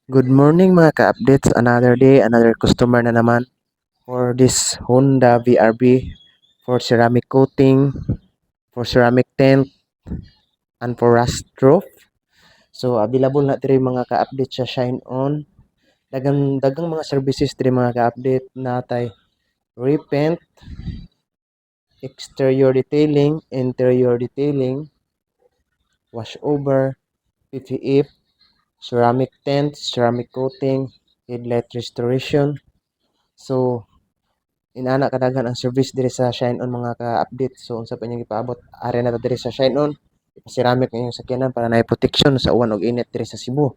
Good morning mga ka-updates. Another day, another customer na naman for this Honda VRB for ceramic coating, for ceramic tent, and for rust roof. So available na diri mga ka-update sa Shine On. Dagang mga services diri mga ka-update natay repaint, exterior detailing, interior detailing, wash over, PPF, ceramic tent, ceramic coating, headlight restoration. So inana kadagan ang service diri sa Shine On mga ka-update. So unsa pa inyong ipaabot ari na ta diri sa Shine On, ipasiramik ang inyong sakyanan para na protection sa uwan ug init diri sa Cebu.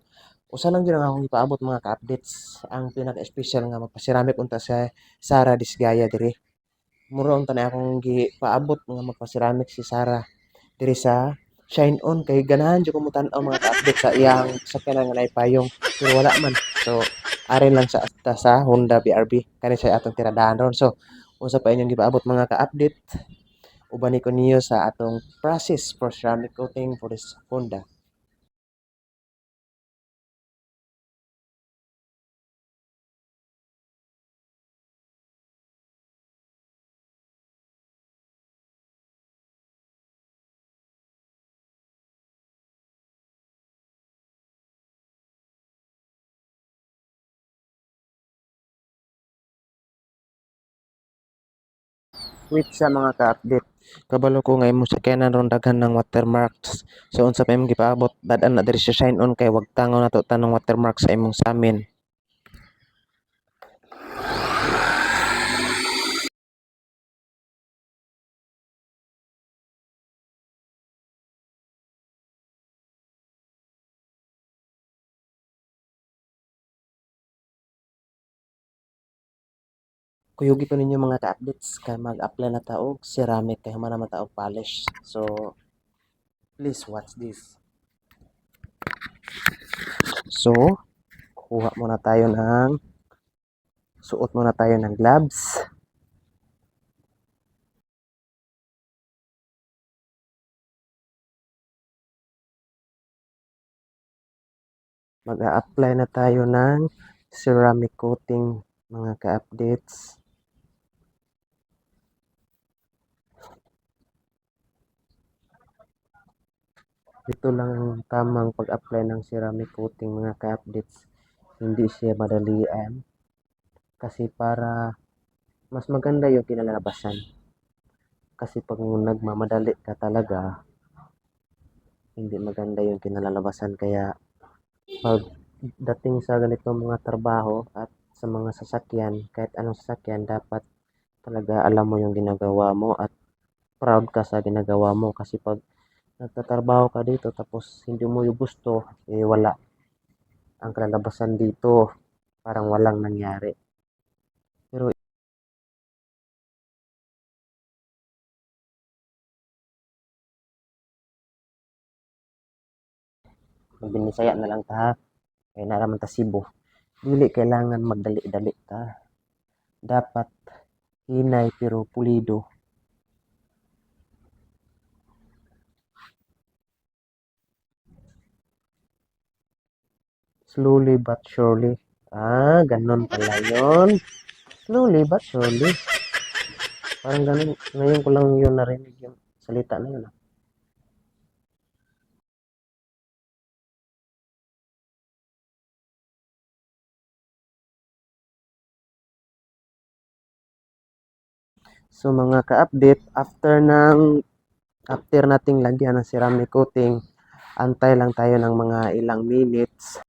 Usa lang gyud ang akong ipaabot mga ka-updates, ang pinaka-espesyal nga magpasiramik unta sa Sara Disgaya diri. Muro unta na akong gipaabot nga magpasiramik si Sara diri sa Shine On kay ganahan jud ko mo tan-aw mga ka-update sa iyang sakyanan nga naipayong pero wala man. So ari lang sa Honda BRB kani sa atong tiradahan ron. So unsa pa inyong gipaabot mga ka-update, ubani ko niyo sa atong process for ceramic coating for this Honda. Wait sa mga ka-update. Kabalo ko nga imong sakyanan ron daghan ng watermarks. So unsa pa imong gipaabot, dad-an na diri sa Shine On kay wag tangaw nato tanong watermark sa imong samin. Kuyugi ko ninyo mga ka-updates kay mag-apply na ta og ceramic kay human naman ta og polish. So please watch this. So kuha muna tayo ng suot muna tayo ng gloves. Mag-a-apply na tayo ng ceramic coating mga ka-updates. Ito lang ang tamang pag-apply ng ceramic coating mga ka-updates. Hindi siya madalian kasi para mas maganda yung kinalalabasan. Kasi pag nagmamadali ka talaga, hindi maganda yung kinalalabasan. Kaya pagdating sa ganitong mga trabaho at sa mga sasakyan, kahit anong sasakyan, dapat talaga alam mo yung ginagawa mo at proud ka sa ginagawa mo. Kasi pag nagtatrabaho ka dito tapos hindi mo yung gusto, eh wala. Ang kalalabasan dito, parang walang nangyari. Pero binisaya na lang ta, kaya naraman ta Cebu. Dili kailangan magdali-dali ta. Dapat hinay pero pulido. Slowly but surely. Ganun pala yun. Slowly but surely. Parang ganun. Ngayon ko lang yun narinig yung salita na yun. So mga ka-update, after nating lagyan ng ceramic coating, antay lang tayo ng mga ilang minutes